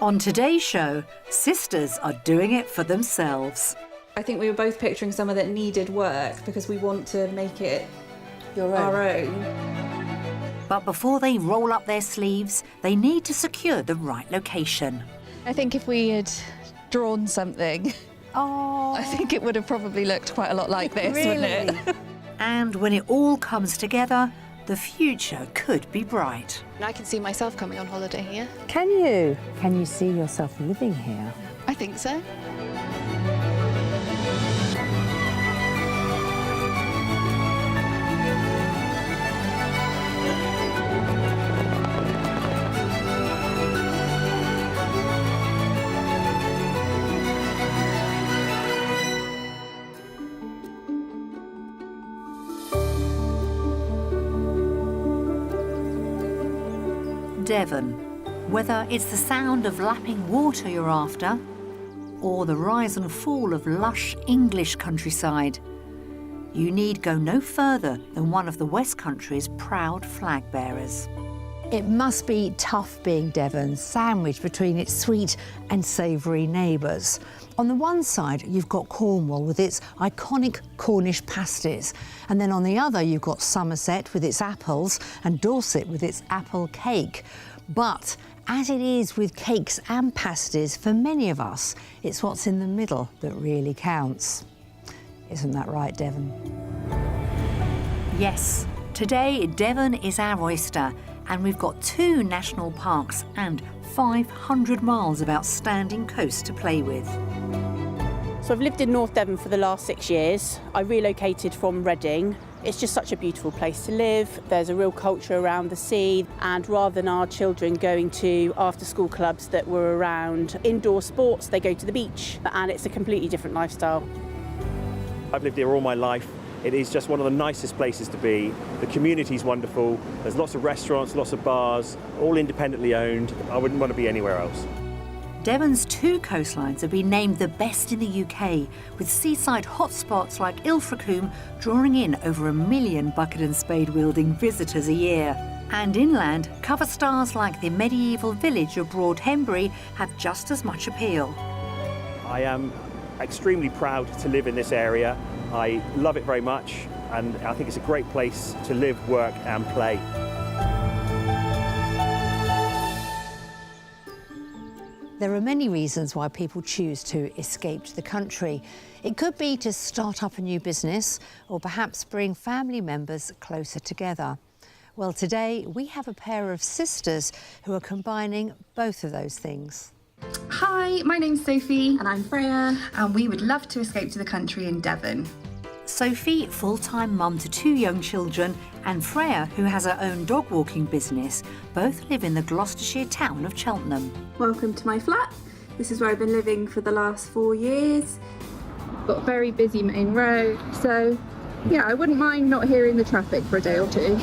On today's show, sisters are doing it for themselves. I think we were both picturing somewhere that needed work because we want to make it our own. But before they roll up their sleeves, they need to secure the right location. I think if we had drawn something, Oh, I think it would have probably looked quite a lot like this, wouldn't it? And when it all comes together, the future could be bright. I can see myself coming on holiday here. Can you? Can you see yourself living here? I think so. Devon. Whether it's the sound of lapping water you're after, or the rise and fall of lush English countryside, you need go no further than one of the West Country's proud flag bearers. It must be tough being Devon, sandwiched between its sweet and savoury neighbours. On the one side, you've got Cornwall with its iconic Cornish pasties, and then on the other, you've got Somerset with its apples and Dorset with its apple cake. But as it is with cakes and pasties, for many of us, it's what's in the middle that really counts. Isn't that right, Devon? Yes, today Devon is our oyster, and we've got 2 national parks and 500 miles of outstanding coast to play with. So I've lived in North Devon for the last 6 years. I relocated from Reading. It's just such a beautiful place to live. There's a real culture around the sea, and rather than our children going to after-school clubs that were around indoor sports, they go to the beach, and it's a completely different lifestyle. I've lived here all my life. It is just one of the nicest places to be. The community's wonderful. There's lots of restaurants, lots of bars, all independently owned. I wouldn't want to be anywhere else. Devon's 2 coastlines have been named the best in the UK, with seaside hotspots like Ilfracombe drawing in over 1 million bucket and spade wielding visitors a year. And inland, cover stars like the medieval village of Broadhembury have just as much appeal. I am extremely proud to live in this area. I love it very much, and I think it's a great place to live, work and play. There are many reasons why people choose to escape to the country. It could be to start up a new business, or perhaps bring family members closer together. Well, today we have a pair of sisters who are combining both of those things. Hi, my name's Sophie. And I'm Freya. And we would love to escape to the country in Devon. Sophie, full-time mum to 2 young children, and Freya, who has her own dog walking business, both live in the Gloucestershire town of Cheltenham. Welcome to my flat. This is where I've been living for the last 4 years. Got a very busy main road, so yeah, I wouldn't mind not hearing the traffic for a day or 2.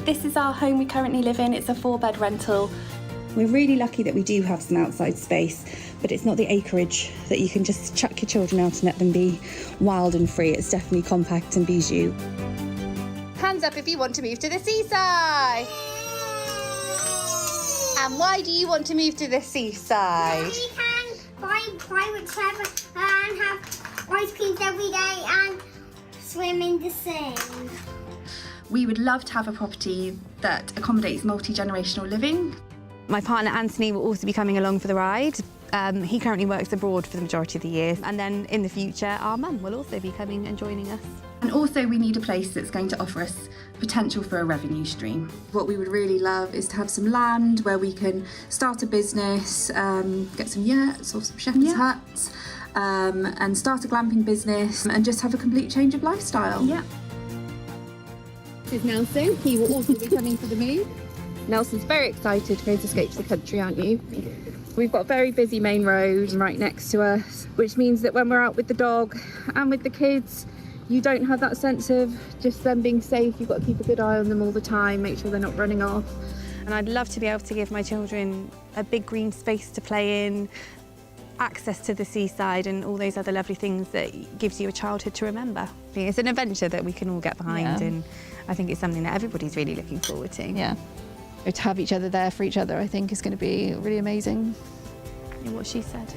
This is our home we currently live in. It's a 4-bed rental. We're really lucky that we do have some outside space, but it's not the acreage that you can just chuck your children out and let them be wild and free. It's definitely compact and bijou. Hands up if you want to move to the seaside. And why do you want to move to the seaside? We can buy private travel and have ice creams every day and swim in the sea. We would love to have a property that accommodates multi-generational living. My partner Anthony will also be coming along for the ride. He currently works abroad for the majority of the year, and then in the future our mum will also be coming and joining us. And also we need a place that's going to offer us potential for a revenue stream. What we would really love is to have some land where we can start a business, get some yurts or some shepherd's huts, and start a glamping business and just have a complete change of lifestyle. Yeah. This is Nelson. He will also be coming for the move. Nelson's very excited to go to escape to the country, aren't you? We've got a very busy main road right next to us, which means that when we're out with the dog and with the kids, you don't have that sense of just them being safe. You've got to keep a good eye on them all the time, make sure they're not running off. And I'd love to be able to give my children a big green space to play in, access to the seaside and all those other lovely things that gives you a childhood to remember. It's an adventure that we can all get behind, and I think it's something that everybody's really looking forward to. Yeah. To have each other there for each other, I think, is going to be really amazing. What she said.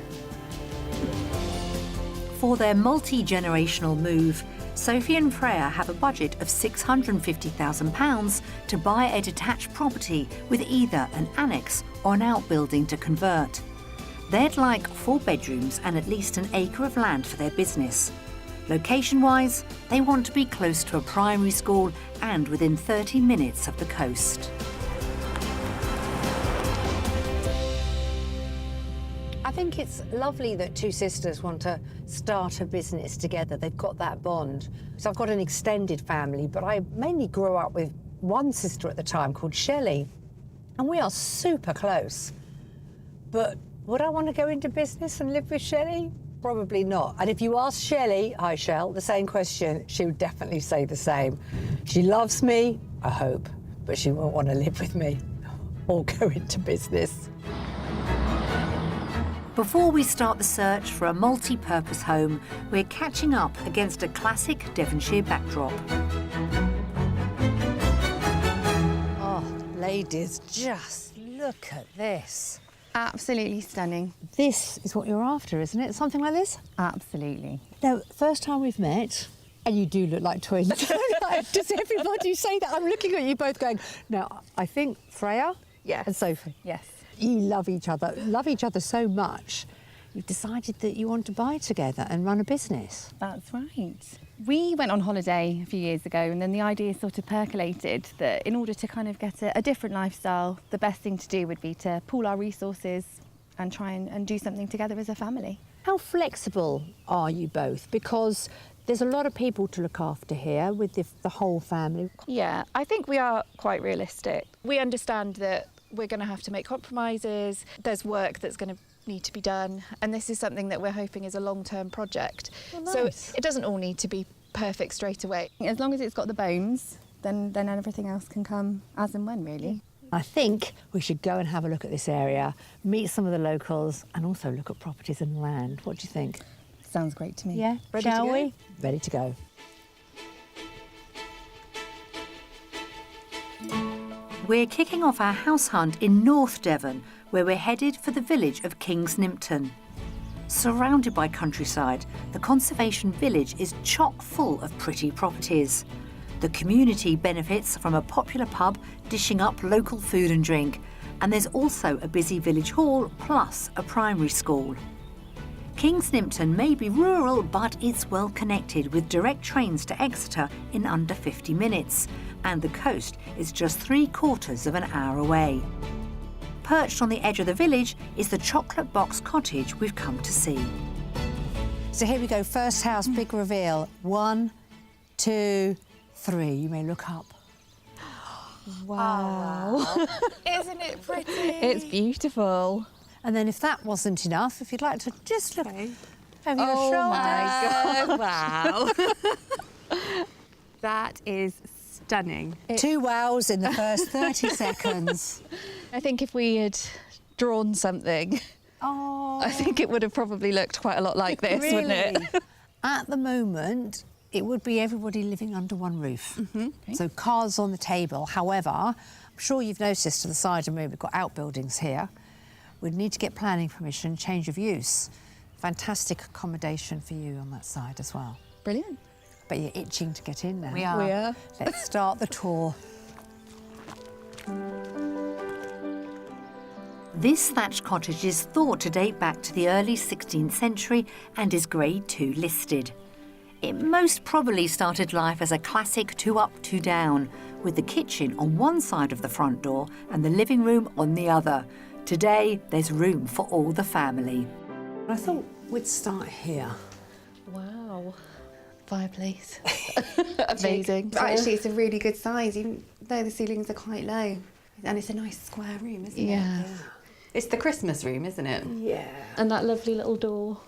For their multi-generational move, Sophie and Freya have a budget of £650,000 to buy a detached property with either an annex or an outbuilding to convert. They'd like 4 bedrooms and at least an acre of land for their business. Location-wise, they want to be close to a primary school and within 30 minutes of the coast. I think it's lovely that two sisters want to start a business together. They've got that bond. So I've got an extended family, but I mainly grew up with one sister at the time called Shelley, and we are super close. But would I want to go into business and live with Shelley? Probably not. And if you ask Shelley, hi Shell, the same question, she would definitely say the same. She loves me, I hope, but she won't want to live with me or go into business. Before we start the search for a multi-purpose home, we're catching up against a classic Devonshire backdrop. Oh, ladies, just look at this. Absolutely stunning. This is what you're after, isn't it? Something like this? Absolutely. Now, first time we've met, and you do look like twins. Does everybody say that? I'm looking at you both going, now, I think Freya and Sophie. Yes. You love each other so much. You've decided that you want to buy together and run a business. That's right. We went on holiday a few years ago, and then the idea sort of percolated that in order to kind of get a different lifestyle, the best thing to do would be to pool our resources and try and do something together as a family. How flexible are you both? Because there's a lot of people to look after here with the whole family. Yeah, I think we are quite realistic. We understand that we're going to have to make compromises. There's work that's going to need to be done, and this is something that we're hoping is a long-term project. Oh, nice. So it doesn't all need to be perfect straight away. As long as it's got the bones, then everything else can come as and when, really. I think we should go and have a look at this area, meet some of the locals, and also look at properties and land. What do you think? Sounds great to me. Yeah, Ready shall to go? we? Ready to go. We're kicking off our house hunt in North Devon, where we're headed for the village of Kingsnimpton. Surrounded by countryside, the conservation village is chock full of pretty properties. The community benefits from a popular pub dishing up local food and drink, and there's also a busy village hall plus a primary school. Kingsnimpton may be rural, but it's well connected with direct trains to Exeter in under 50 minutes, and the coast is just 3/4 of an hour away. Perched on the edge of the village is the chocolate box cottage we've come to see. So here we go, first house, big reveal. 1, 2, 3. You may look up. Wow. Isn't it pretty? It's beautiful. And then if that wasn't enough, if you'd like to just look over your Oh shoulder. my God, wow. That is stunning. 2 wows in the first 30 seconds. I think if we had drawn something, I think it would have probably looked quite a lot like this, wouldn't it? At the moment, it would be everybody living under one roof. So cards on the table. However, I'm sure you've noticed to the side of me, we've got outbuildings here. We'd need to get planning permission, change of use. Fantastic accommodation for you on that side as well. Brilliant. But you're itching to get in now. We are. Let's start the tour. This thatched cottage is thought to date back to the early 16th century and is Grade 2 listed. It most probably started life as a classic 2 up, 2 down, with the kitchen on one side of the front door and the living room on the other. Today, there's room for all the family. I thought we'd start here. Wow. Fireplace. Amazing. Actually, it's a really good size, even though the ceilings are quite low. And it's a nice square room, isn't it? Yeah. It's the Christmas room, isn't it? Yeah. And that lovely little door.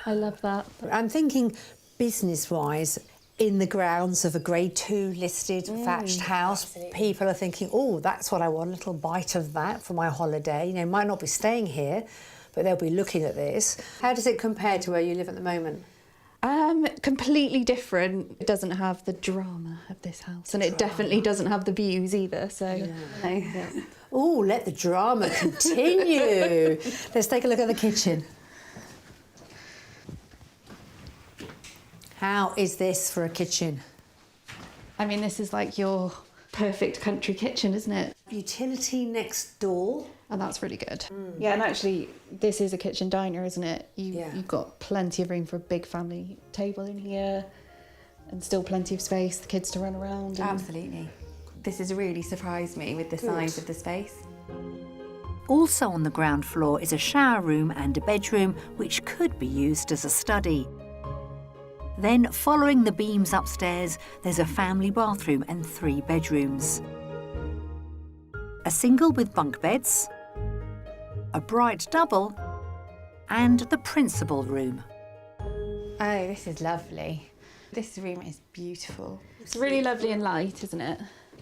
I love that. I'm thinking business-wise, in the grounds of a Grade 2 listed thatched house, absolutely. People are thinking, oh, that's what I want, a little bite of that for my holiday. You know, might not be staying here, but they'll be looking at this. How does it compare to where you live at the moment? Completely different. It doesn't have the drama of this house, and it definitely doesn't have the views either. So, Yeah. Oh, let the drama continue. Let's take a look at the kitchen. How is this for a kitchen? I mean, this is like your perfect country kitchen, isn't it? Utility next door. And that's really good. Yeah, and actually, this is a kitchen diner, isn't it? You've got plenty of room for a big family table in here and still plenty of space, the kids to run around. Absolutely. This has really surprised me with the size of the space. Also on the ground floor is a shower room and a bedroom, which could be used as a study. Then, following the beams upstairs, there's a family bathroom and 3 bedrooms. A single with bunk beds, a bright double, and the principal room. Oh, this is lovely. This room is beautiful. It's really lovely and light, isn't it?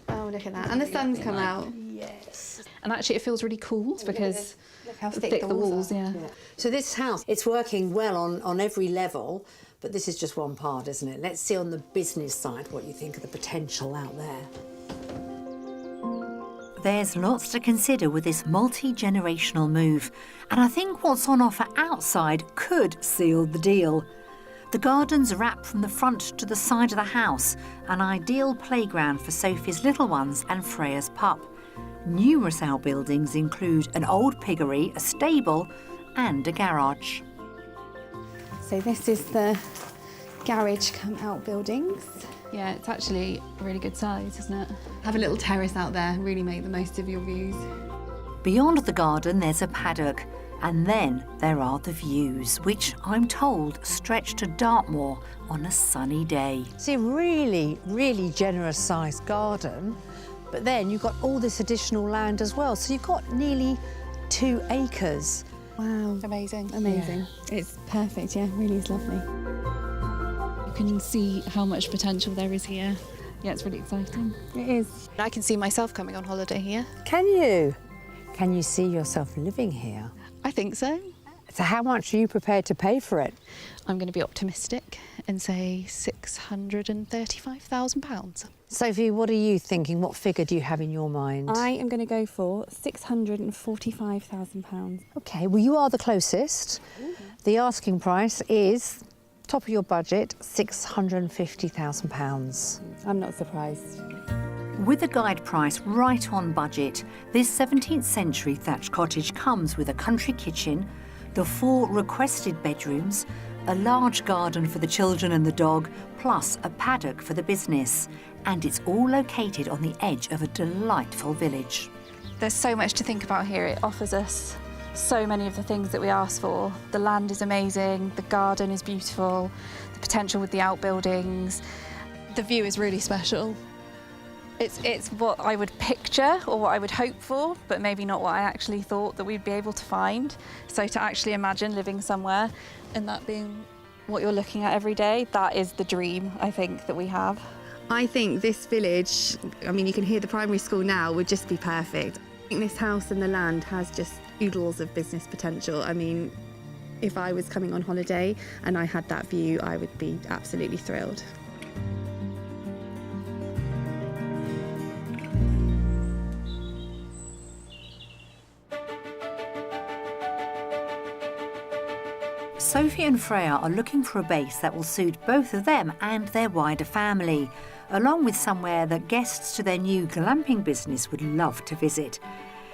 Oh, look at that. And the sun's come out. Yes. And actually, it feels really cool because Look how thick the walls, are. yeah. So this house, it's working well on every level, but this is just one part, isn't it? Let's see on the business side what you think of the potential out there. There's lots to consider with this multi-generational move, and I think what's on offer outside could seal the deal. The gardens wrap from the front to the side of the house, an ideal playground for Sophie's little ones and Freya's pup. Numerous outbuildings include an old piggery, a stable and a garage. So this is the garage come outbuildings. Yeah, it's actually a really good size, isn't it? Have a little terrace out there, really make the most of your views. Beyond the garden there's a paddock, and then there are the views, which I'm told stretch to Dartmoor on a sunny day. See, really, really generous sized garden, but then you've got all this additional land as well. So you've got nearly 2 acres. Wow. Amazing. Amazing. It's perfect, yeah, really is lovely. You can see how much potential there is here. Yeah, it's really exciting. It is. I can see myself coming on holiday here. Can you? Can you see yourself living here? I think so. So how much are you prepared to pay for it? I'm going to be optimistic and say £635,000. Sophie, what are you thinking? What figure do you have in your mind? I am going to go for £645,000. OK, well, you are the closest. The asking price is, top of your budget, £650,000. I'm not surprised. With a guide price right on budget, this 17th century thatched cottage comes with a country kitchen, the 4 requested bedrooms, a large garden for the children and the dog, plus a paddock for the business. And it's all located on the edge of a delightful village. There's so much to think about here. It offers us so many of the things that we asked for. The land is amazing, the garden is beautiful, the potential with the outbuildings. The view is really special. It's what I would picture or what I would hope for, but maybe not what I actually thought that we'd be able to find. So to actually imagine living somewhere and that being what you're looking at every day, that is the dream, I think, that we have. I think this village, I mean, you can hear the primary school now, would just be perfect. I think this house and the land has just oodles of business potential. I mean, if I was coming on holiday and I had that view, I would be absolutely thrilled. Sophie and Freya are looking for a base that will suit both of them and their wider family, along with somewhere that guests to their new glamping business would love to visit.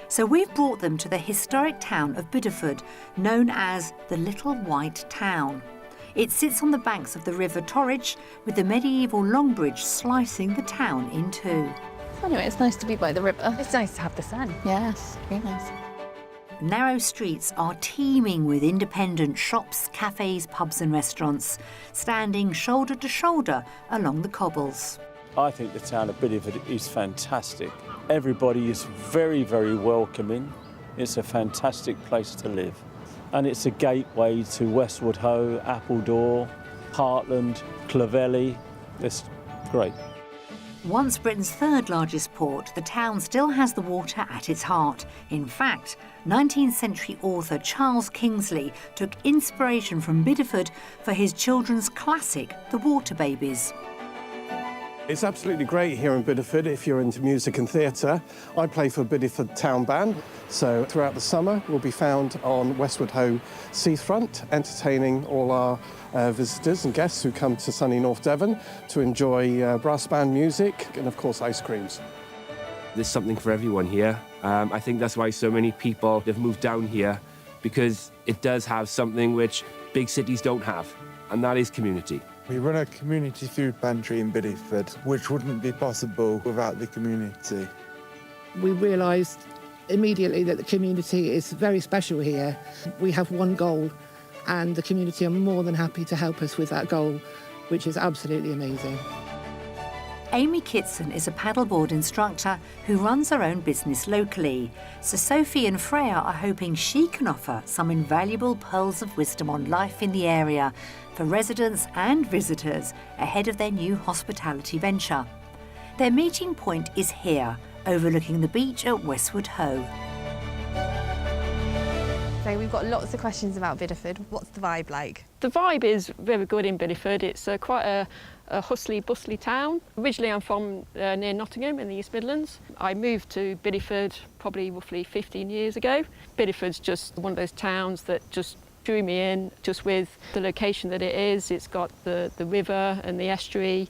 So we've brought them to the historic town of Bideford, known as the Little White Town. It sits on the banks of the River Torridge, with the medieval Long Bridge slicing the town in two. Anyway, it's nice to be by the river. It's nice to have the sun. Yes, very nice. Narrow streets are teeming with independent shops, cafes, pubs and restaurants, standing shoulder to shoulder along the cobbles. I think the town of Bideford is fantastic. Everybody is very, very welcoming. It's a fantastic place to live. And it's a gateway to Westwood Ho, Appledore, Heartland, Clovelly. It's great. Once Britain's third largest port, the town still has the water at its heart. In fact, 19th century author Charles Kingsley took inspiration from Bideford for his children's classic, The Water Babies. It's absolutely great here in Bideford if you're into music and theatre. I play for Bideford Town Band, so throughout the summer we'll be found on Westward Ho seafront, entertaining all our visitors and guests who come to sunny North Devon to enjoy brass band music and, of course, ice creams. There's something for everyone here. I think that's why so many people have moved down here, because it does have something which big cities don't have, and that is community. We run a community food pantry in Bideford, which wouldn't be possible without the community. We realised immediately that the community is very special here. We have one goal, and the community are more than happy to help us with that goal, which is absolutely amazing. Amy Kitson is a paddleboard instructor who runs her own business locally. So Sophie and Freya are hoping she can offer some invaluable pearls of wisdom on life in the area for residents and visitors ahead of their new hospitality venture. Their meeting point is here, overlooking the beach at Westward Ho. So we've got lots of questions about Bideford. What's the vibe like? The vibe is very good in Bideford. It's quite a hustly, bustly town. Originally I'm from near Nottingham in the East Midlands. I moved to Bideford probably roughly 15 years ago. Bideford's just one of those towns that just drew me in, just with the location that it is. It's got the river and the estuary.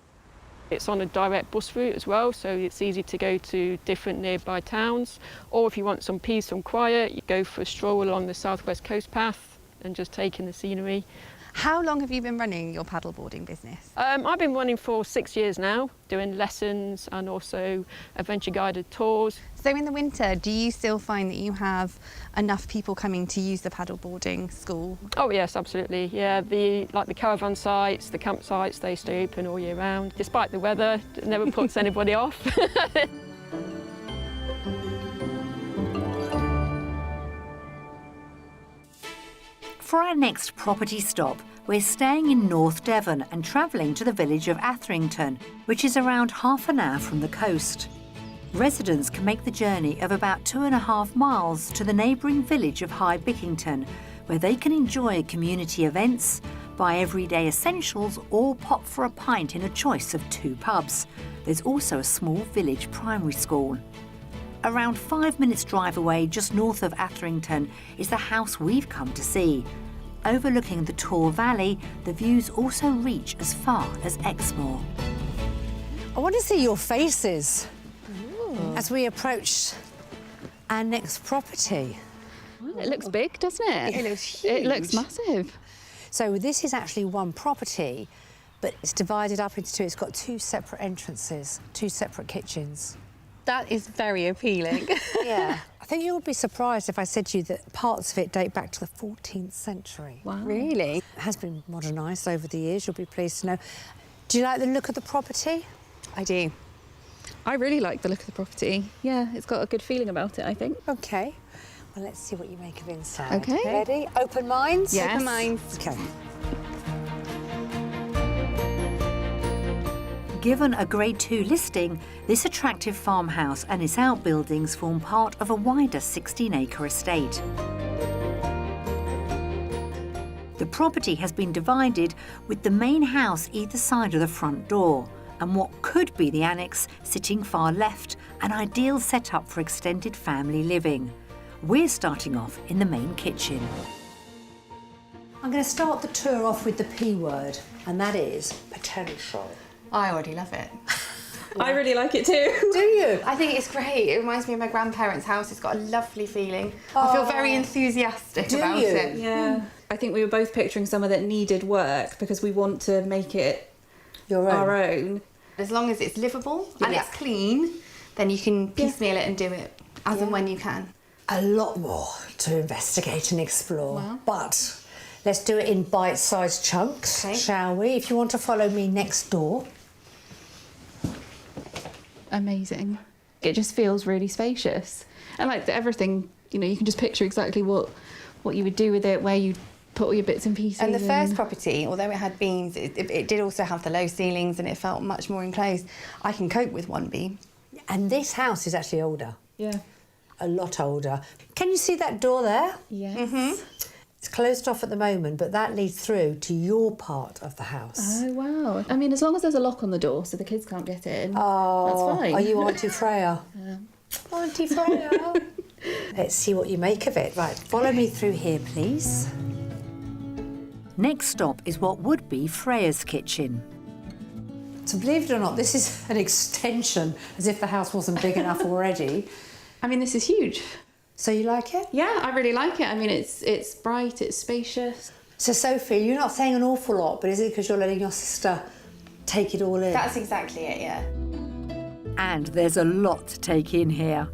It's on a direct bus route as well, so it's easy to go to different nearby towns. Or if you want some peace and quiet, you go for a stroll along the southwest coast path and just take in the scenery. How long have you been running your paddleboarding business? I've been running for 6 years now, doing lessons and also adventure guided tours. So in the winter, do you still find that you have enough people coming to use the paddleboarding school? Oh yes, absolutely. Yeah, the caravan sites, the campsites, they stay open all year round. Despite the weather, it never puts anybody off. For our next property stop, we're staying in North Devon and travelling to the village of Atherington, which is around half an hour from the coast. Residents can make the journey of about 2.5 miles to the neighbouring village of High Bickington, where they can enjoy community events, buy everyday essentials or pop for a pint in a choice of 2 pubs. There's also a small village primary school. Around 5 minutes drive away, just north of Atherington, is the house we've come to see. Overlooking the Tor Valley, the views also reach as far as Exmoor. I want to see your faces as we approach our next property. Well, it looks big, doesn't it? It looks huge. It looks massive. So this is actually one property, but it's divided up into 2. It's got 2 separate entrances, 2 separate kitchens. That is very appealing. Yeah. I think you would be surprised if I said to you that parts of it date back to the 14th century. Wow. Really? It has been modernised over the years, you'll be pleased to know. Do you like the look of the property? I do. I really like the look of the property. Yeah, it's got a good feeling about it, I think. OK. Well, let's see what you make of inside. OK. Ready? Open minds? Yes. Open minds. OK. Given a Grade 2 listing, this attractive farmhouse and its outbuildings form part of a wider 16-acre estate. The property has been divided with the main house either side of the front door, and what could be the annex sitting far left, an ideal setup for extended family living. We're starting off in the main kitchen. I'm going to start the tour off with the P word, and that is potential. I already love it. I really like it too. Do you? I think it's great. It reminds me of my grandparents' house. It's got a lovely feeling. I feel very enthusiastic about it. Yeah. I think we were both picturing somewhere that needed work because we want to make it our own. As long as it's livable and it's clean, then you can piecemeal it and do it as and when you can. A lot more to investigate and explore, but let's do it in bite-sized chunks, shall we? If you want to follow me next door. Amazing. It just feels really spacious. And like everything, you know, you can just picture exactly what you would do with it, where you'd put all your bits and pieces. And the first property, although it had beams, it did also have the low ceilings and it felt much more enclosed. I can cope with one beam. And this house is actually older. Yeah. A lot older. Can you see that door there? Yes. It's closed off at the moment, but that leads through to your part of the house. Oh, wow. I mean, as long as there's a lock on the door so the kids can't get in, Oh, that's fine. are you Auntie Freya? Auntie Freya. Let's see what you make of it. Right, follow me through here, please. Next stop is what would be Freya's kitchen. So believe it or not, this is an extension, as if the house wasn't big enough already. I mean, this is huge. So you like it? Yeah, I really like it. I mean, it's bright, it's spacious. So Sophie, you're not saying an awful lot, but is it because you're letting your sister take it all in? That's exactly it, yeah. And there's a lot to take in here.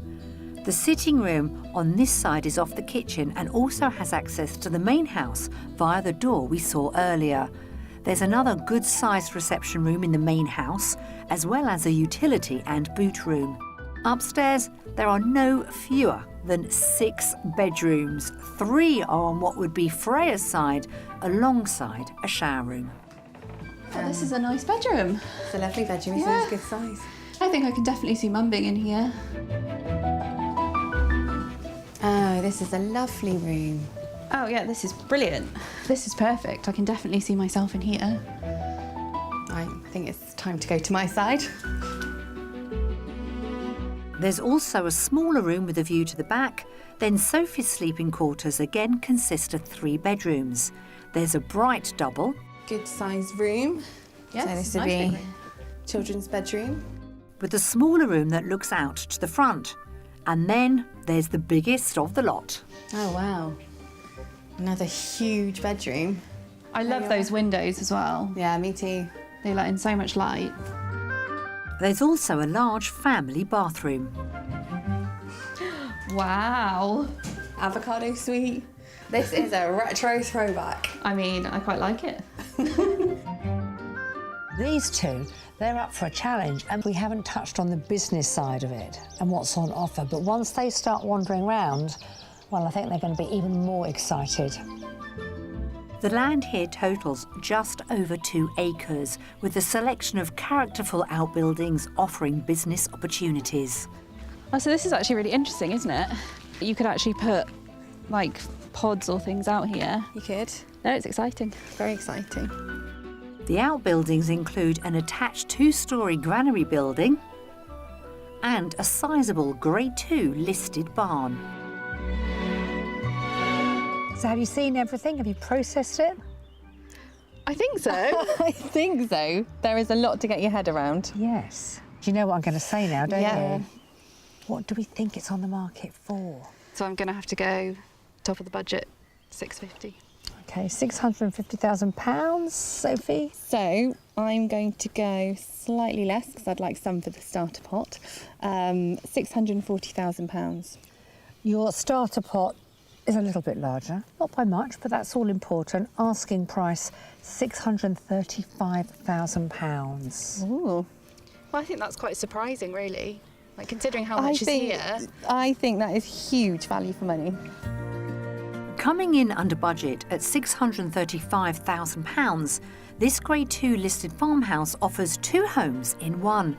The sitting room on this side is off the kitchen and also has access to the main house via the door we saw earlier. There's another good-sized reception room in the main house, as well as a utility and boot room. Upstairs, there are no fewer than 6 bedrooms. 3 are on what would be Freya's side, alongside a shower room. Oh, this is a nice bedroom. It's a lovely bedroom, Yeah. it's a good size. I think I can definitely see Mum being in here. Oh, this is a lovely room. Oh yeah, this is brilliant. This is perfect. I can definitely see myself in here. I think it's time to go to my side. There's also a smaller room with a view to the back. Then Sophie's sleeping quarters again consist of 3 bedrooms. There's a bright double. Good sized room. Yes, so this would nice big be room. children's bedroom. With a smaller room that looks out to the front. And then there's the biggest of the lot. Oh wow. Another huge bedroom. I love those windows as well. Yeah, me too. They let in so much light. There's also a large family bathroom. Wow. Avocado suite. This is a retro throwback. I mean, I quite like it. These two, they're up for a challenge, and we haven't touched on the business side of it and what's on offer. But once they start wandering around, well, I think they're going to be even more excited. The land here totals just over 2 acres, with a selection of characterful outbuildings offering business opportunities. Oh, so this is actually really interesting, isn't it? You could actually put like pods or things out here. You could. No, it's exciting. Very exciting. The outbuildings include an attached 2-storey granary building and a sizable Grade 2 listed barn. So have you seen everything? Have you processed it? I think so. I think so. There is a lot to get your head around. Yes. Do you know what I'm going to say now, don't Yeah. you? What do we think it's on the market for? So I'm going to have to go top of the budget, £650. Okay, £650,000, Sophie. So I'm going to go slightly less because I'd like some for the starter pot. £640,000. Your starter pot is a little bit larger, not by much, but that's all important. Asking price, £635,000. Ooh. Well, I think that's quite surprising, really. Like, considering how much is here. I think that is huge value for money. Coming in under budget at £635,000, this Grade 2 listed farmhouse offers 2 homes in one.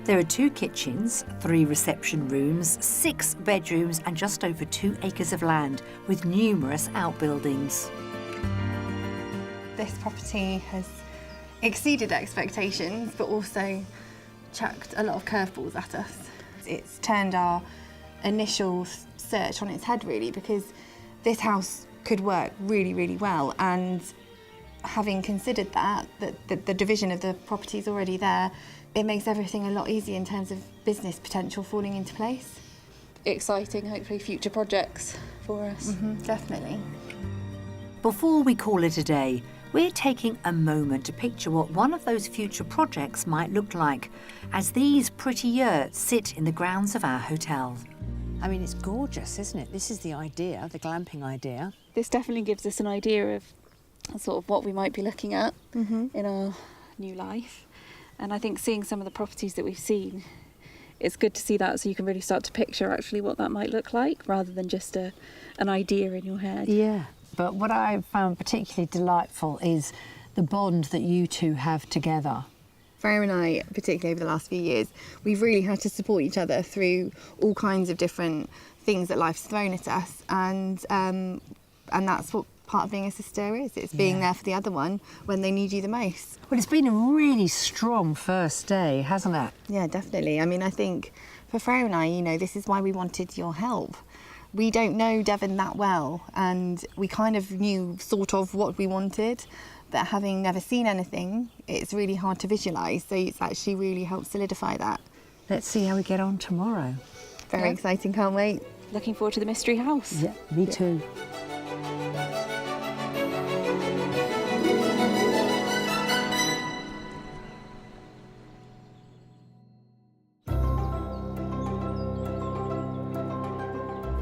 There are 2 kitchens, 3 reception rooms, 6 bedrooms and just over 2 acres of land with numerous outbuildings. This property has exceeded expectations, but also chucked a lot of curveballs at us. It's turned our initial search on its head, really, because this house could work really, really well. And having considered that the division of the property is already there, it makes everything a lot easier in terms of business potential falling into place. Exciting, hopefully, future projects for us. Definitely. Before we call it a day, we're taking a moment to picture what one of those future projects might look like as these pretty yurts sit in the grounds of our hotel. I mean, it's gorgeous, isn't it? This is the idea, the glamping idea. This definitely gives us an idea of sort of what we might be looking at in our new life. And I think seeing some of the properties that we've seen, it's good to see that so you can really start to picture actually what that might look like rather than just an idea in your head. Yeah. But what I found particularly delightful is the bond that you two have together. Freya and I, particularly over the last few years, we've really had to support each other through all kinds of different things that life's thrown at us, and that's what part of being a sister is. It's being there for the other one when they need you the most. Well, it's been a really strong first day, hasn't it? Yeah, definitely. I mean, I think for Freya and I, you know, this is why we wanted your help. We don't know Devon that well, and we kind of knew sort of what we wanted, but having never seen anything, it's really hard to visualise, so it's actually really helped solidify that. Let's see how we get on tomorrow. Very exciting, can't wait. Looking forward to the mystery house. Yeah, me too.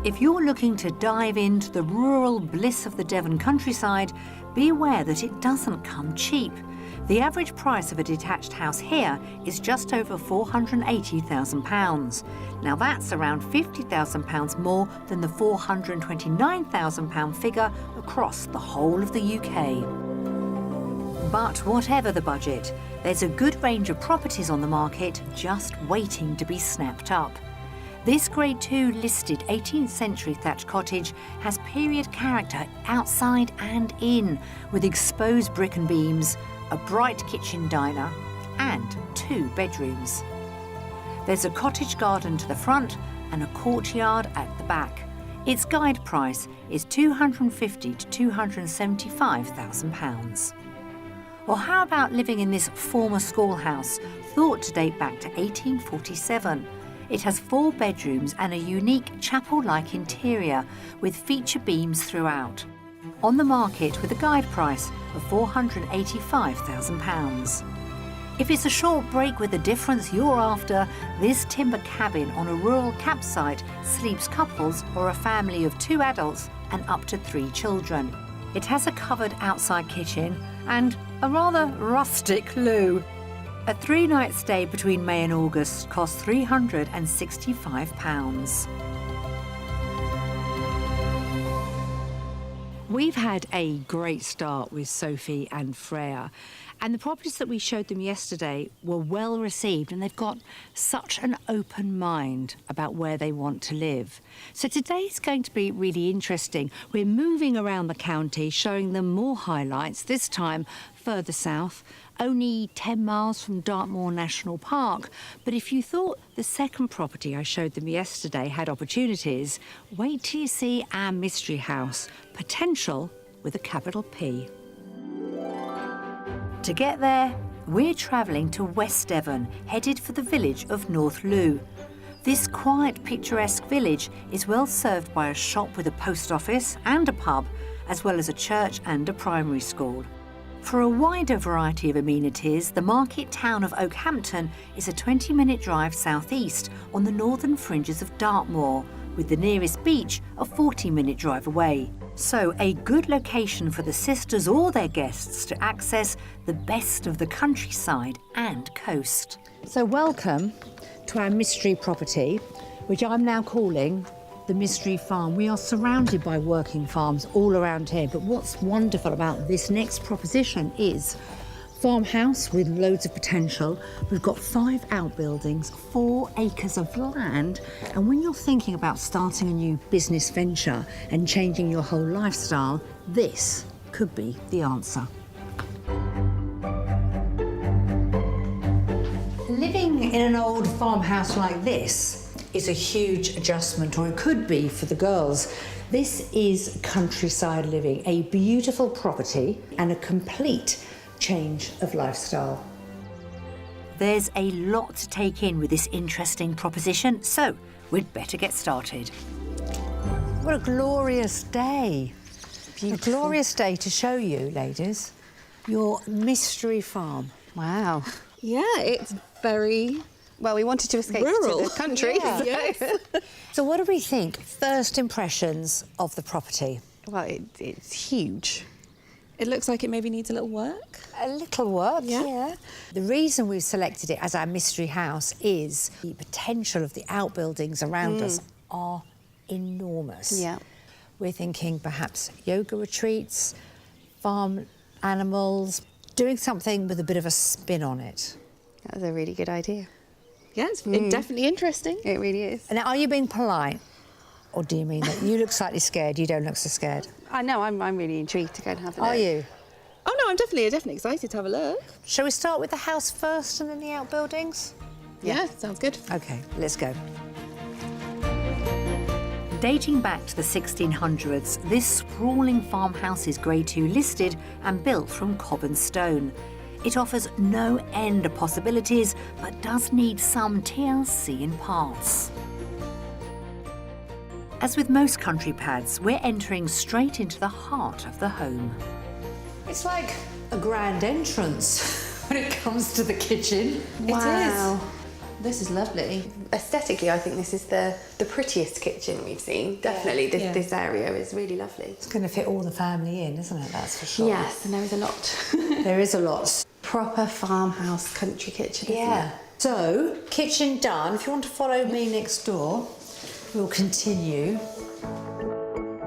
If you're looking to dive into the rural bliss of the Devon countryside, be aware that it doesn't come cheap. The average price of a detached house here is just over £480,000. Now that's around £50,000 more than the £429,000 figure across the whole of the UK. But whatever the budget, there's a good range of properties on the market just waiting to be snapped up. This Grade 2 listed 18th century thatched cottage has period character outside and in, with exposed brick and beams, a bright kitchen diner and 2 bedrooms. There's a cottage garden to the front and a courtyard at the back. Its guide price is £250,000 to £275,000. Or how about living in this former schoolhouse, thought to date back to 1847? It has 4 bedrooms and a unique chapel-like interior with feature beams throughout. On the market with a guide price of £485,000. If it's a short break with the difference you're after, this timber cabin on a rural campsite sleeps couples or a family of 2 adults and up to 3 children. It has a covered outside kitchen and a rather rustic loo. A 3-night stay between May and August costs £365. We've had a great start with Sophie and Freya, and the properties that we showed them yesterday were well received, and they've got such an open mind about where they want to live. So today's going to be really interesting. We're moving around the county, showing them more highlights, this time further south, only 10 miles from Dartmoor National Park. But if you thought the second property I showed them yesterday had opportunities, wait till you see our mystery house, potential with a capital P. To get there, we're travelling to West Devon, headed for the village of North Loo. This quiet, picturesque village is well served by a shop with a post office and a pub, as well as a church and a primary school. For a wider variety of amenities, the market town of Oakhampton is a 20-minute drive southeast on the northern fringes of Dartmoor, with the nearest beach a 40-minute drive away. So a good location for the sisters or their guests to access the best of the countryside and coast. So welcome to our mystery property, which I'm now calling the Mystery Farm. We are surrounded by working farms all around here, but what's wonderful about this next proposition is farmhouse with loads of potential. We've got 5 outbuildings, 4 acres of land, and when you're thinking about starting a new business venture and changing your whole lifestyle, this could be the answer. Living in an old farmhouse like this is a huge adjustment, or it could be for the girls. This is countryside living, a beautiful property and a complete change of lifestyle. There's a lot to take in with this interesting proposition, so we'd better get started. What a glorious day. Beautiful. A glorious day to show you, ladies, your mystery farm. Wow. Yeah, it's very... Well, we wanted to escape rural. to the country. Yeah. Yes. So what do we think? First impressions of the property? Well, it's huge. It looks like it maybe needs a little work. A little work, yeah. The reason we've selected it as our mystery house is the potential of the outbuildings around us are enormous. Yeah. We're thinking perhaps yoga retreats, farm animals, doing something with a bit of a spin on it. That was a really good idea. Yeah, it's definitely interesting. It really is. And are you being polite? Or do you mean that? You look slightly scared. You don't look so scared. I know, I'm really intrigued to go and have a look. Are you? Oh no, I'm definitely excited to have a look. Shall we start with the house first and then the outbuildings? Yeah, sounds good. OK, let's go. Dating back to the 1600s, this sprawling farmhouse is Grade 2 listed and built from cobbled stone. It offers no end of possibilities, but does need some TLC in parts. As with most country pads, we're entering straight into the heart of the home. It's like a grand entrance when it comes to the kitchen. Wow. This is lovely. Aesthetically, I think this is the prettiest kitchen we've seen. Definitely, this area is really lovely. It's going to fit all the family in, isn't it? That's for sure. Yes, and there is a lot. There is a lot. Proper farmhouse country kitchen, isn't it? So, kitchen done. If you want to follow me next door, we'll continue.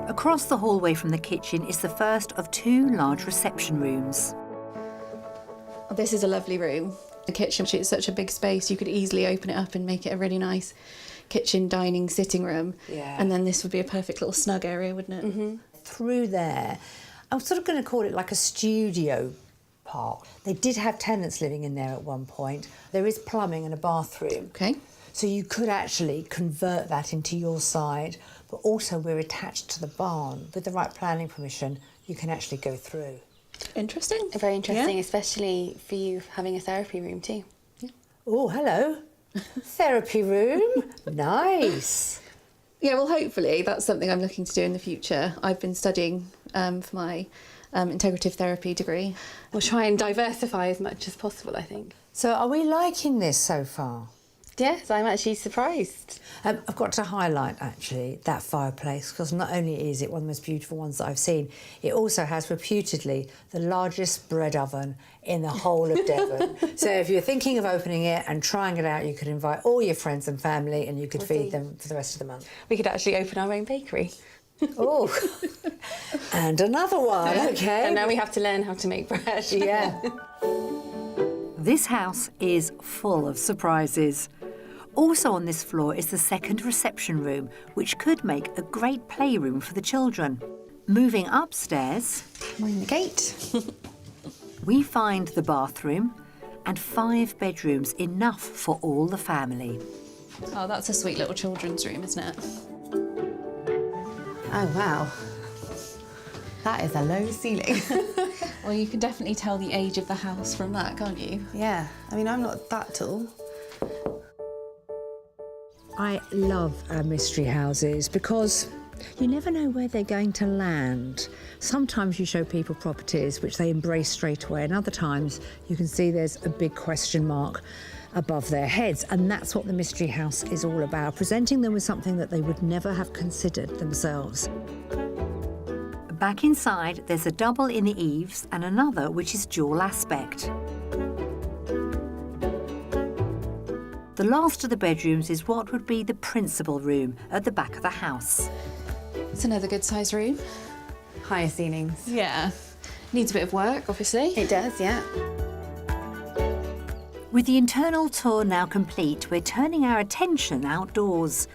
Across the hallway from the kitchen is the first of 2 large reception rooms. This is a lovely room. The kitchen, it's such a big space, you could easily open it up and make it a really nice kitchen, dining, sitting room. Yeah. And then this would be a perfect little snug area, wouldn't it? Mm-hmm. Through there, I'm sort of going to call it like a studio part. They did have tenants living in there at one point. There is plumbing and a bathroom. Okay. So you could actually convert that into your side, but also we're attached to the barn. With the right planning permission, you can actually go through. Interesting. Very interesting, especially for you having a therapy room too. Yeah. Oh, hello. Therapy room. Nice. Yeah, well, hopefully that's something I'm looking to do in the future. I've been studying for my integrative therapy degree. We'll try and diversify as much as possible, I think. So are we liking this so far? Yes, I'm actually surprised. I've got to highlight, actually, that fireplace, because not only is it one of the most beautiful ones that I've seen, it also has reputedly the largest bread oven in the whole of Devon. So if you're thinking of opening it and trying it out, you could invite all your friends and family and you could feed them for the rest of the month. We could actually open our own bakery. Oh, and another one, OK. And now we have to learn how to make bread. Yeah. This house is full of surprises. Also on this floor is the second reception room, which could make a great playroom for the children. Moving upstairs, Mind the gate. we find the bathroom and 5 bedrooms, enough for all the family. Oh, that's a sweet little children's room, isn't it? Oh, wow. That is a low ceiling. Well, you can definitely tell the age of the house from that, can't you? Yeah, I mean, I'm not that tall. I love our mystery houses because you never know where they're going to land. Sometimes you show people properties which they embrace straight away, and other times you can see there's a big question mark above their heads, and that's what the mystery house is all about, presenting them with something that they would never have considered themselves. Back inside, there's a double in the eaves and another which is dual aspect. The last of the bedrooms is what would be the principal room at the back of the house. It's another good sized room. Higher ceilings. Yeah. Needs a bit of work, obviously. It does, yeah. With the internal tour now complete, we're turning our attention outdoors.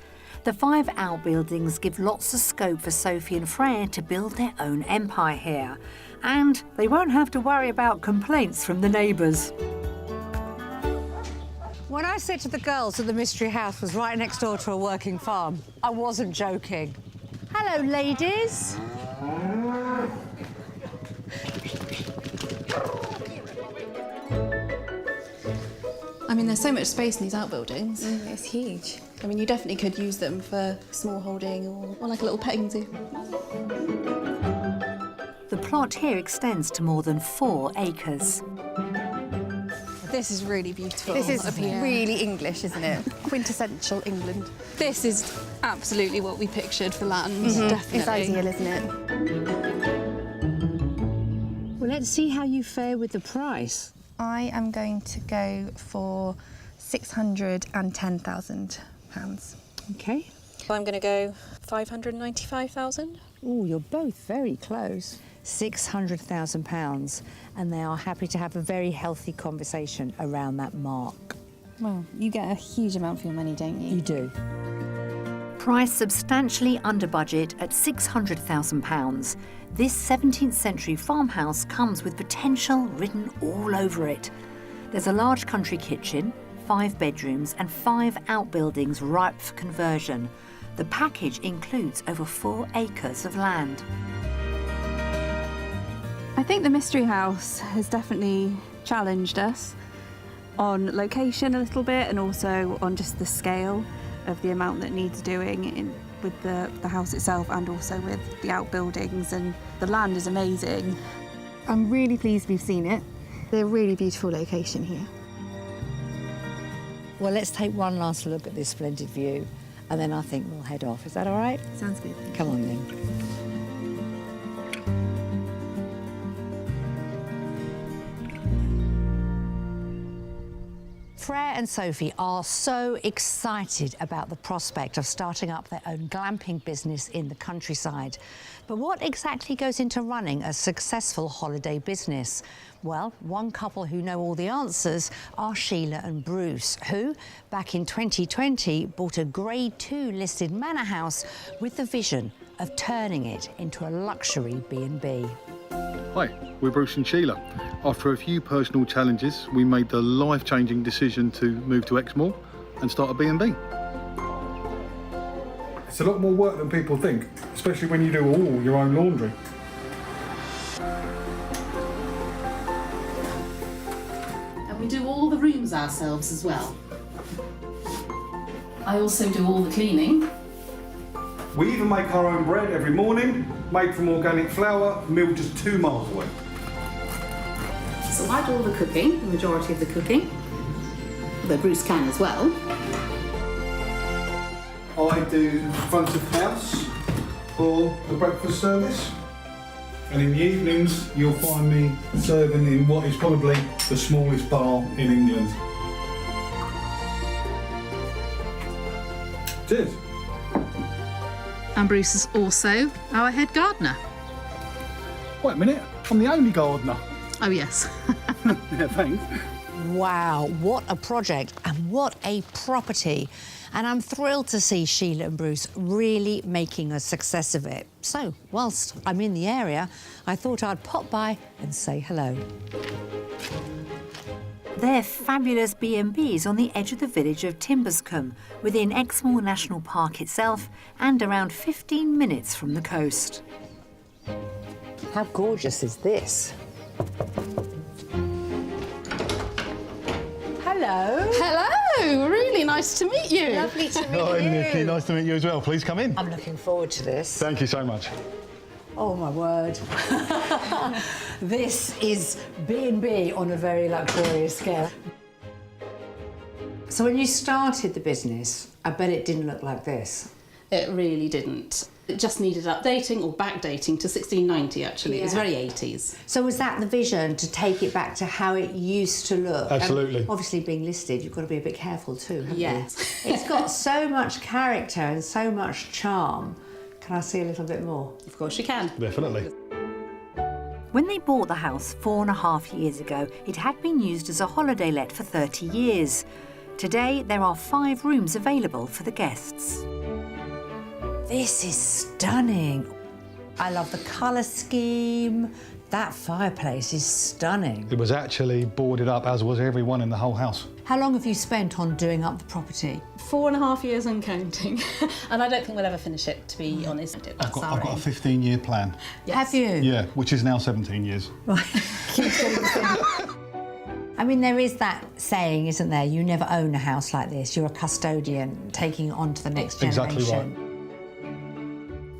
The 5 outbuildings give lots of scope for Sophie and Freya to build their own empire here. And they won't have to worry about complaints from the neighbours. When I said to the girls that the mystery house was right next door to a working farm, I wasn't joking. Hello, ladies. I mean, there's so much space in these outbuildings. It's huge. I mean, you definitely could use them for small holding or like a little petting zoo. The plot here extends to more than 4 acres. This is really beautiful. This is up here. really English, isn't it? Quintessential England. This is absolutely what we pictured for land, definitely. It's ideal, isn't it? Well, let's see how you fare with the price. I am going to go for £610,000. OK. I'm going to go 595,000. Oh, you're both very close. £600,000, and they are happy to have a very healthy conversation around that mark. Well, you get a huge amount for your money, don't you? You do. Priced substantially under budget at £600,000, this 17th century farmhouse comes with potential written all over it. There's a large country kitchen, 5 bedrooms and 5 outbuildings ripe for conversion. The package includes over 4 acres of land. I think the Mystery House has definitely challenged us on location a little bit, and also on just the scale of the amount that needs doing with the house itself, and also with the outbuildings, and the land is amazing. I'm really pleased we've seen it. They're a really beautiful location here. Well, let's take one last look at this splendid view, and then I think we'll head off. Is that all right? Sounds good. Come on then. Freya and Sophie are so excited about the prospect of starting up their own glamping business in the countryside. But what exactly goes into running a successful holiday business? Well, one couple who know all the answers are Sheila and Bruce, who, back in 2020, bought a Grade 2 listed manor house with the vision of turning it into a luxury B&B. Hi, we're Bruce and Sheila. After a few personal challenges, we made the life-changing decision to move to Exmoor and start a B&B. It's a lot more work than people think, especially when you do all your own laundry. And we do all the rooms ourselves as well. I also do all the cleaning. We even make our own bread every morning, made from organic flour, milled just 2 miles away. So I do all the cooking, the majority of the cooking, although Bruce can as well. I do front of house for the breakfast service. And in the evenings, you'll find me serving in what is probably the smallest bar in England. Cheers. And Bruce is also our head gardener. Wait a minute, I'm the only gardener. Oh yes. Yeah, thanks. Wow, what a project and what a property. And I'm thrilled to see Sheila and Bruce really making a success of it. So, whilst I'm in the area, I thought I'd pop by and say hello. They're fabulous B&Bs on the edge of the village of Timberscombe, within Exmoor National Park itself and around 15 minutes from the coast. How gorgeous is this? Hello. Hello, really nice to meet you. Lovely to meet Hi, you. Nikki, nice to meet you as well. Please come in. I'm looking forward to this. Thank you so much. Oh, my word. This is B&B on a very luxurious scale. So when you started the business, I bet it didn't look like this. It really didn't. It just needed updating or backdating to 1690 actually. It was very 80s. So was that the vision, to take it back to how it used to look? Absolutely. And obviously being listed, you've got to be a bit careful too, haven't Yes. you? It's got so much character and so much charm. Can I see a little bit more? Of course you can. Definitely. When they bought the house 4.5 years ago, it had been used as a holiday let for 30 years. Today, there are 5 rooms available for the guests. This is stunning. I love the colour scheme. That fireplace is stunning. It was actually boarded up, as was everyone in the whole house. How long have you spent on doing up the property? 4.5 years and counting. And I don't think we'll ever finish it, to be honest. I've got a 15-year plan. Yes. Have you? Yeah, which is now 17 years. Right. I mean, there is that saying, isn't there? You never own a house like this. You're a custodian, taking it on to the next generation. Exactly right.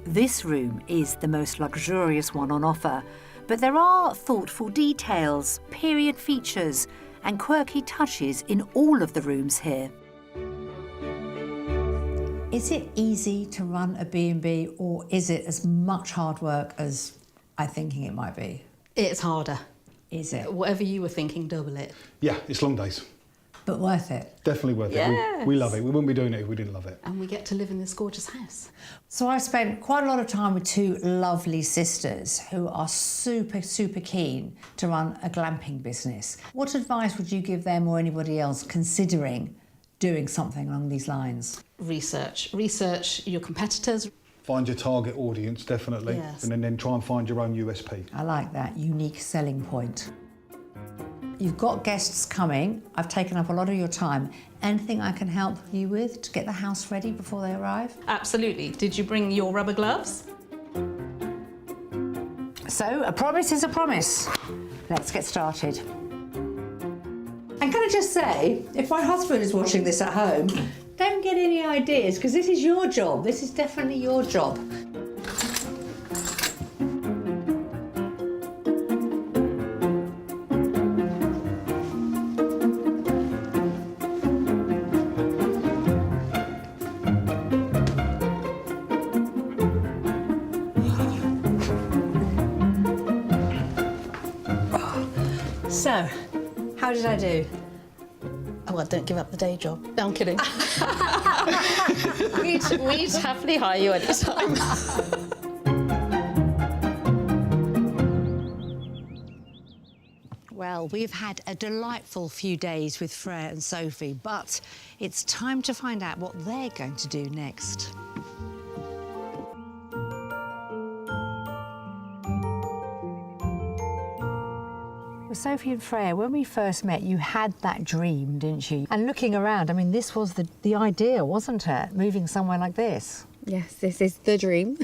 This room is the most luxurious one on offer, but there are thoughtful details, period features, and quirky touches in all of the rooms here. Is it easy to run a B&B, or is it as much hard work as I'm thinking it might be? It's harder. Is it? Whatever you were thinking, double it. Yeah, it's long days. But worth it. Definitely worth it. We love it. We wouldn't be doing it if we didn't love it. And we get to live in this gorgeous house. So I've spent quite a lot of time with 2 lovely sisters who are super, super keen to run a glamping business. What advice would you give them or anybody else considering doing something along these lines? Research your competitors. Find your target audience, definitely, Yes. and then try and find your own USP. I like that, unique selling point. You've got guests coming. I've taken up a lot of your time. Anything I can help you with to get the house ready before they arrive? Absolutely. Did you bring your rubber gloves? So, a promise is a promise. Let's get started. And can I just say, if my husband is watching this at home, don't get any ideas, because this is your job. This is definitely your job. So, how did I do? Oh, well, don't give up the day job. No, I'm kidding. we'd happily hire you any time. Well, we've had a delightful few days with Freya and Sophie, but it's time to find out what they're going to do next. Well, Sophie and Freya, when we first met, you had that dream, didn't you? And looking around, I mean, this was the idea, wasn't it? Moving somewhere like this. Yes, this is the dream.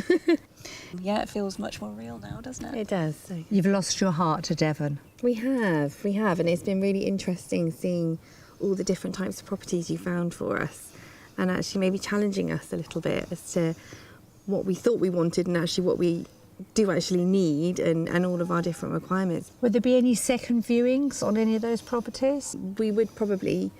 Yeah, it feels much more real now, doesn't it? It does. You've lost your heart to Devon. We have, and it's been really interesting seeing all the different types of properties you found for us, and actually maybe challenging us a little bit as to what we thought we wanted and actually what we do actually need, and all of our different requirements. Would there be any second viewings on any of those properties? We would probably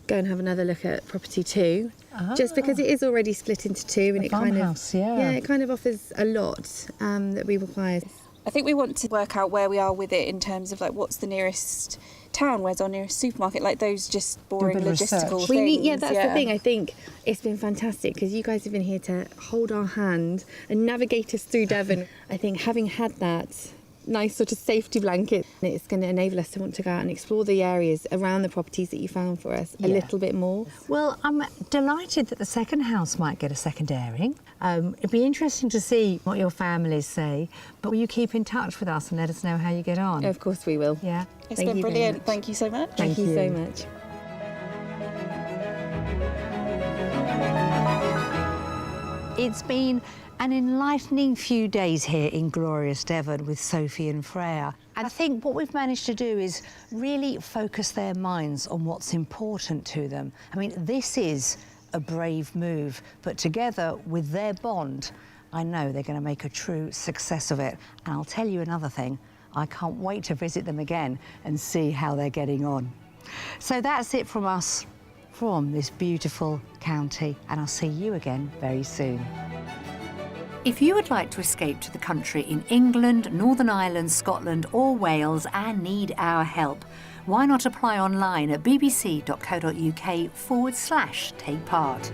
go and have another look at property 2, just because it is already split into 2, and it kind of it kind of offers a lot that we require. I think we want to work out where we are with it in terms of like what's the nearest town, where's our nearest supermarket, like those just boring logistical things. That's the thing. I think it's been fantastic because you guys have been here to hold our hand and navigate us through Devon. I think having had that nice sort of safety blanket, it's going to enable us to want to go out and explore the areas around the properties that you found for us a little bit more. Well, I'm delighted that the second house might get a second airing. It'd be interesting to see what your families say, but will you keep in touch with us and let us know how you get on? Of course we will. Yeah. It's been brilliant. Thank you so much. Thank you so much. It's been an enlightening few days here in glorious Devon with Sophie and Freya. And I think what we've managed to do is really focus their minds on what's important to them. I mean, this is a brave move, but together with their bond, I know they're going to make a true success of it. And I'll tell you another thing, I can't wait to visit them again and see how they're getting on. So that's it from us, from this beautiful county, and I'll see you again very soon. If you would like to escape to the country in England, Northern Ireland, Scotland or Wales and need our help, why not apply online at bbc.co.uk/take part.